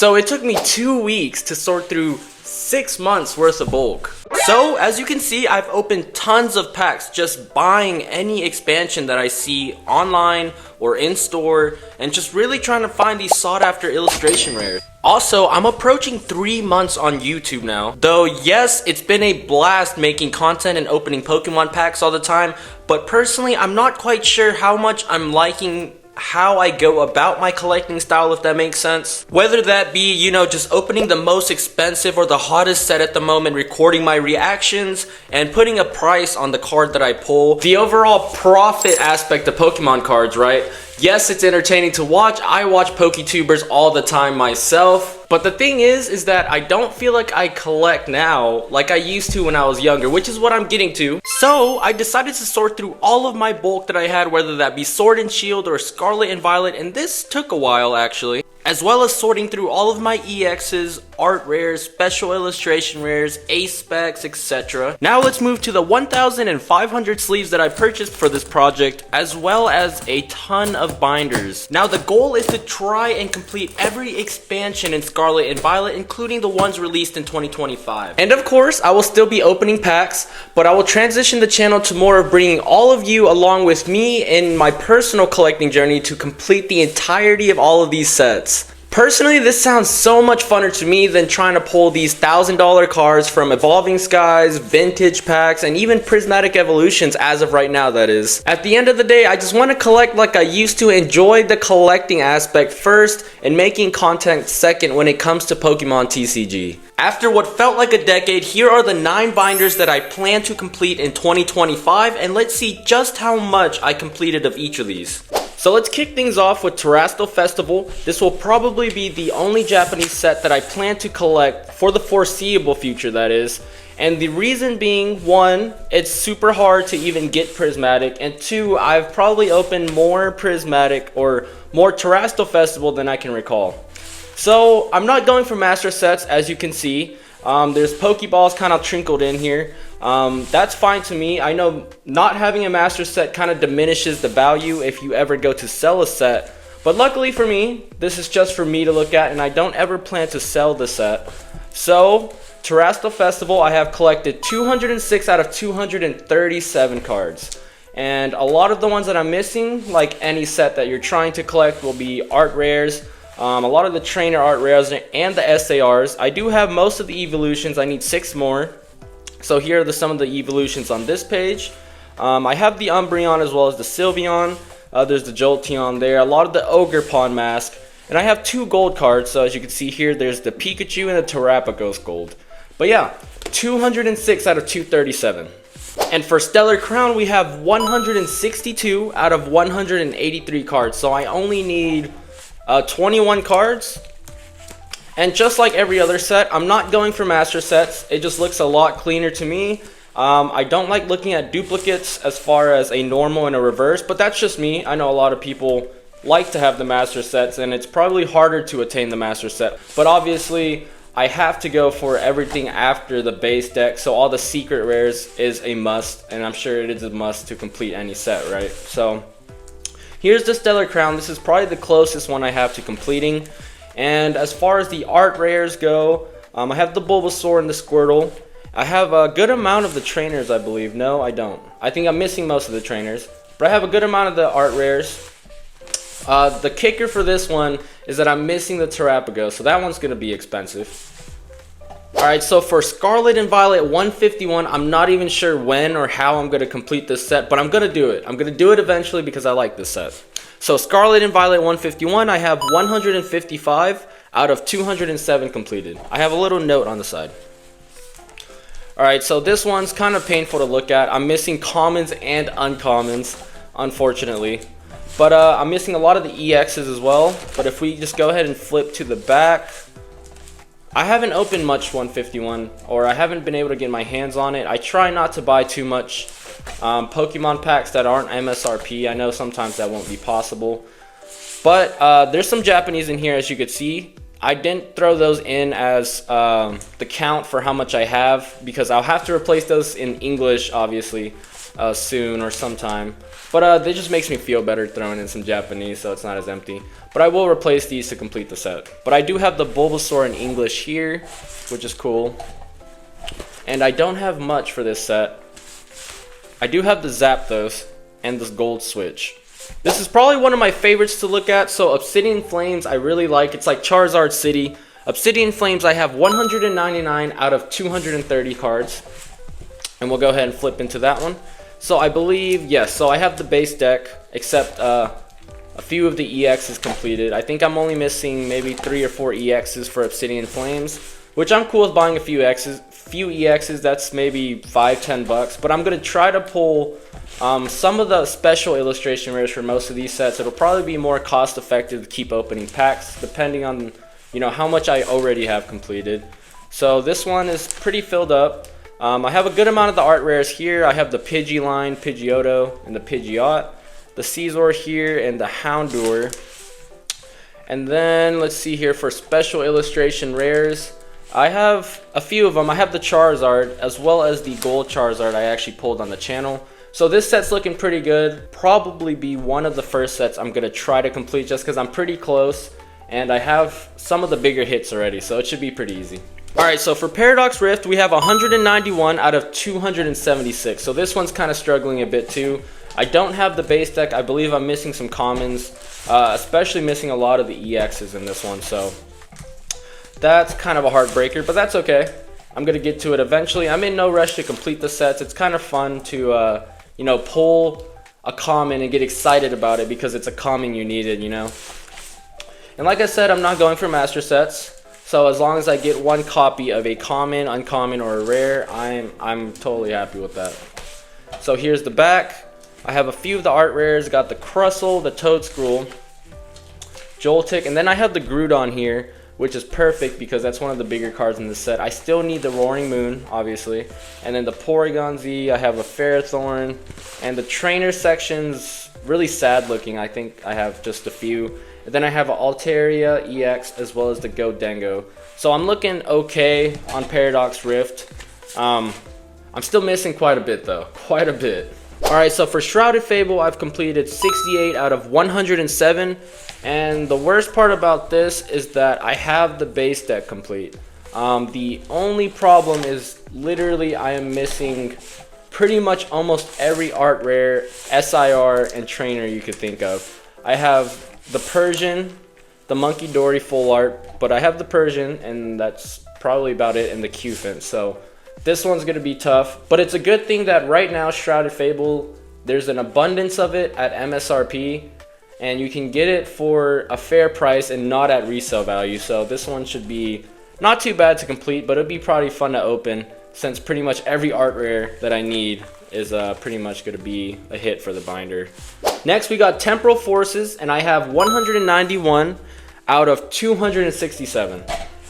So it took me 2 weeks to sort through 6 months worth of bulk. So as you can see, I've opened tons of packs just buying any expansion that I see online or in store and just really trying to find these sought after illustration rares. Also, I'm approaching 3 months on YouTube now. Though yes, it's been a blast making content and opening Pokemon packs all the time, but personally I'm not quite sure how much I'm liking how I go about my collecting style, if that makes sense. Whether that be, you know, just opening the most expensive or the hottest set at the moment, recording my reactions, and putting a price on the card that I pull. The overall profit aspect of Pokemon cards, right? Yes, it's entertaining to watch. I watch PokeTubers all the time myself. But the thing is that I don't feel like I collect now like I used to when I was younger, which is what I'm getting to. So I decided to sort through all of my bulk that I had, whether that be Sword and Shield or Scarlet and Violet, and this took a while actually. As well as sorting through all of my EXs, art rares, special illustration rares, ace specs, etc. Now let's move to the 1,500 sleeves that I purchased for this project, as well as a ton of binders. Now the goal is to try and complete every expansion in Scarlet and Violet, including the ones released in 2025. And of course, I will still be opening packs, but I will transition the channel to more of bringing all of you along with me in my personal collecting journey to complete the entirety of all of these sets. Personally, this sounds so much funner to me than trying to pull these $1,000 cards from Evolving Skies, vintage packs, and even Prismatic evolutions as of right now, that is. At the end of the day, I just want to collect like I used to, enjoy the collecting aspect first, and making content second when it comes to PokemonTCG. After what felt like a decade, here are the 9 binders that I plan to complete in 2025, and let's see just how much I completed of each of these. So let's kick things off with Terastal Festival. This will probably be the only Japanese set that I plan to collect for the foreseeable future, that is. And the reason being, 1, it's super hard to even get Prismatic, and 2, I've probably opened more Prismatic or more Terastal Festival than I can recall. So I'm not going for master sets, as you can see. There's Pokeballs kind of trickled in here. That's fine to me. I know not having a master set kind of diminishes the value if you ever go to sell a set, but luckily for me, this is just for me to look at, and I don't ever plan to sell the set. So Terastal Festival, I have collected 206 out of 237 cards, and a lot of the ones that I'm missing, like any set that you're trying to collect, will be art rares. A lot of the trainer art rares and the SARs. I do have most of the evolutions. I need 6 more. So here are some of the evolutions on this page. I have the Umbreon as well as the Sylveon. There's the Jolteon there. A lot of the Ogerpon mask. And I have 2 gold cards. So as you can see here, there's the Pikachu and the Terapagos gold. But yeah, 206 out of 237. And for Stellar Crown, we have 162 out of 183 cards. So I only need 21 cards. And just like every other set, I'm not going for master sets. It just looks a lot cleaner to me. I don't like looking at duplicates as far as a normal and a reverse, but that's just me. I know a lot of people like to have the master sets, and it's probably harder to attain the master set. But obviously, I have to go for everything after the base deck, so all the secret rares is a must, and I'm sure it is a must to complete any set, right? So here's the Stellar Crown. This is probably the closest one I have to completing. And as far as the art rares go, I have the Bulbasaur and the Squirtle. I have a good amount of the trainers, I believe. No, I don't. I think I'm missing most of the trainers. But I have a good amount of the art rares. The kicker for this one is that I'm missing the Terapagos, so that one's going to be expensive. Alright, so for Scarlet and Violet 151, I'm not even sure when or how I'm going to complete this set, but I'm going to do it. I'm going to do it eventually because I like this set. So Scarlet and Violet 151, I have 155 out of 207 completed. I have a little note on the side. Alright, so this one's kind of painful to look at. I'm missing commons and uncommons, unfortunately. But I'm missing a lot of the EXs as well. But if we just go ahead and flip to the back, I haven't opened much 151, or I haven't been able to get my hands on it. I try not to buy too much Pokemon packs that aren't MSRP. I know sometimes that won't be possible, but there's some Japanese in here, as you could see. I didn't throw those in as the count for how much I have, because I'll have to replace those in English, obviously. soon or sometime. But it just makes me feel better throwing in some Japanese, so it's not as empty. But I will replace these to complete the set. But I do have the Bulbasaur in English here, which is cool. And I don't have much for this set. I do have the Zapdos and this Gold Switch. This is probably one of my favorites to look at. So Obsidian Flames I really like. It's like Charizard City. Obsidian Flames I have 199 out of 230 cards. And we'll go ahead and flip into that one. So I believe, yes, so I have the base deck, except a few of the EXs completed. I think I'm only missing maybe 3 or 4 EXs for Obsidian Flames, which I'm cool with buying a few EXs, that's maybe $5-10. But I'm going to try to pull some of the special illustration rares for most of these sets. It'll probably be more cost effective to keep opening packs, depending on, you know, how much I already have completed. So this one is pretty filled up. I have a good amount of the art rares here. I have the Pidgeline, Pidgeotto, and the Pidgeot, the Caesar here, and the Houndour. And then let's see here for special illustration rares. I have a few of them. I have the Charizard as well as the Gold Charizard I actually pulled on the channel. So this set's looking pretty good. Probably be one of the first sets I'm going to try to complete just because I'm pretty close. And I have some of the bigger hits already, so it should be pretty easy. Alright, so for Paradox Rift, we have 191 out of 276. So this one's kind of struggling a bit too. I don't have the base deck. I believe I'm missing some commons, especially missing a lot of the EXs in this one. So that's kind of a heartbreaker, but that's okay. I'm going to get to it eventually. I'm in no rush to complete the sets. It's kind of fun to, you know, pull a common and get excited about it because it's a common you needed, you know. And like I said, I'm not going for master sets. So as long as I get one copy of a common, uncommon, or a rare, I'm totally happy with that. So here's the back. I have a few of the art rares. Got the Crustle, the Toadstool, Joltik, and then I have the Groudon here, which is perfect because that's one of the bigger cards in the set. I still need the Roaring Moon, obviously. And then the Porygon Z, I have a Ferrothorn, and the trainer section's really sad looking. I think I have just a few. And then I have an Altaria EX as well as the Godengo. So I'm looking okay on Paradox Rift. I'm still missing quite a bit though, quite a bit. Alright, so for Shrouded Fable, I've completed 68 out of 107. And the worst part about this is that I have the base deck complete. The only problem is literally I am missing pretty much almost every art rare, SIR, and trainer you could think of. I have the Persian, the Monkey Dory full art, but I have the Persian, and that's probably about it in the Q-Fin. So this one's going to be tough, but it's a good thing that right now Shrouded Fable, there's an abundance of it at MSRP, and you can get it for a fair price and not at resale value. So this one should be not too bad to complete, but it'll be probably fun to open since pretty much every art rare that I need is pretty much going to be a hit for the binder. Next we got Temporal Forces, and I have 191 out of 267.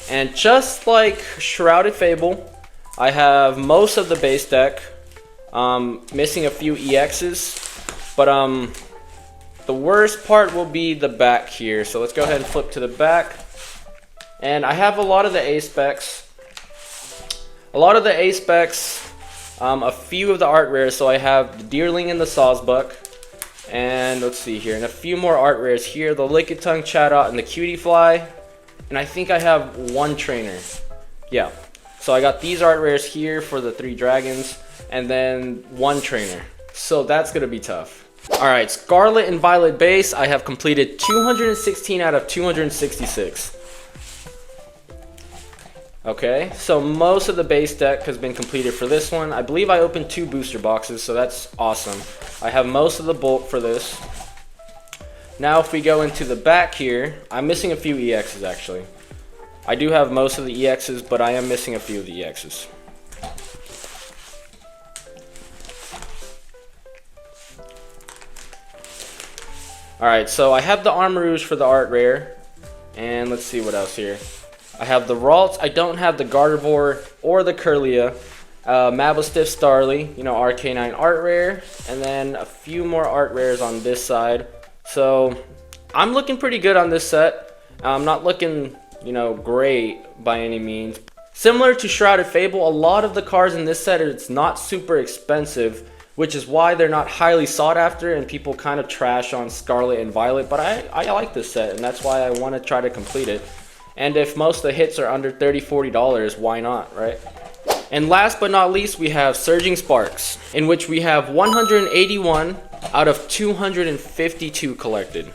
And just like Shrouded Fable, I have most of the base deck, missing a few EXs, but the worst part will be the back here. So let's go ahead and flip to the back. And I have a lot of the A specs. A few of the art rares. So I have the Deerling and the Sawsbuck. And let's see here. And a few more art rares here. The Lickitung, Chatot, and the Cutie Fly. And I think I have one trainer. Yeah. So I got these art rares here for the 3 dragons. And then one trainer. So that's going to be tough. Alright, Scarlet and Violet base. I have completed 216 out of 266. Okay, so most of the base deck has been completed for this one. I believe I opened 2 booster boxes, so that's awesome. I have most of the bulk for this. Now if we go into the back here, I'm missing a few EXs actually. I do have most of the EXs, but I am missing a few of the EXs. Alright, so I have the Armarouge for the art rare. And let's see what else here. I have the Ralts. I don't have the Gardevoir or the Kirlia. Mablestiff Starly, you know, RK9 art rare. And then a few more art rares on this side. So I'm looking pretty good on this set. I'm not looking, you know, great by any means. Similar to Shrouded Fable, a lot of the cards in this set, it's not super expensive, which is why they're not highly sought after and people kind of trash on Scarlet and Violet. But I like this set, and that's why I want to try to complete it. And if most of the hits are under $30–40, why not, right? And last but not least, we have Surging Sparks, in which we have 181 out of 252 collected.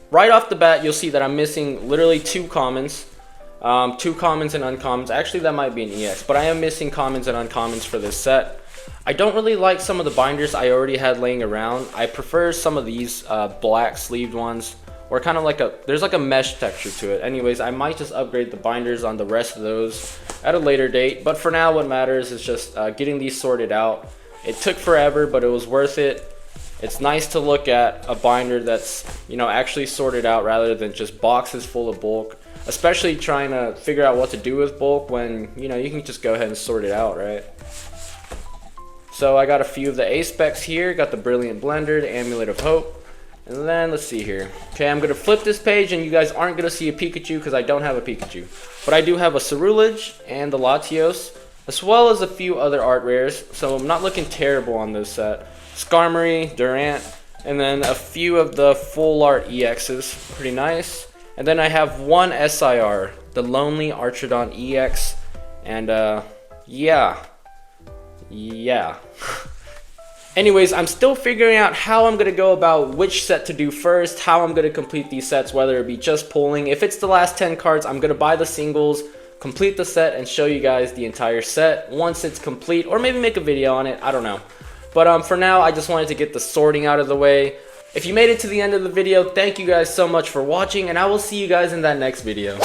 Right off the bat, you'll see that I'm missing literally 2 commons. 2 commons and uncommons. Actually, that might be an EX, but I am missing commons and uncommons for this set. I don't really like some of the binders I already had laying around. I prefer some of these black sleeved ones, or kind of like there's like a mesh texture to it. Anyways, I might just upgrade the binders on the rest of those at a later date, but for now what matters is just getting these sorted out. It took forever, but it was worth it. It's nice to look at a binder that's, you know, actually sorted out rather than just boxes full of bulk, especially trying to figure out what to do with bulk when, you know, you can just go ahead and sort it out, right? So I got a few of the A specs here, got the Brilliant Blender, the Amulet of Hope, and then let's see here. Okay, I'm gonna flip this page and you guys aren't gonna see a Pikachu because I don't have a Pikachu. But I do have a Cerulege and the Latios, as well as a few other art rares, so I'm not looking terrible on this set. Skarmory, Durant, and then a few of the full art EXs, pretty nice. And then I have one SIR, the Lonely Archidon EX, and yeah. Anyways, I'm still figuring out how I'm going to go about which set to do first, how I'm going to complete these sets, whether it be just pulling. If it's the last 10 cards, I'm going to buy the singles, complete the set, and show you guys the entire set once it's complete, or maybe make a video on it, I don't know. But for now, I just wanted to get the sorting out of the way. If you made it to the end of the video, thank you guys so much for watching, and I will see you guys in that next video.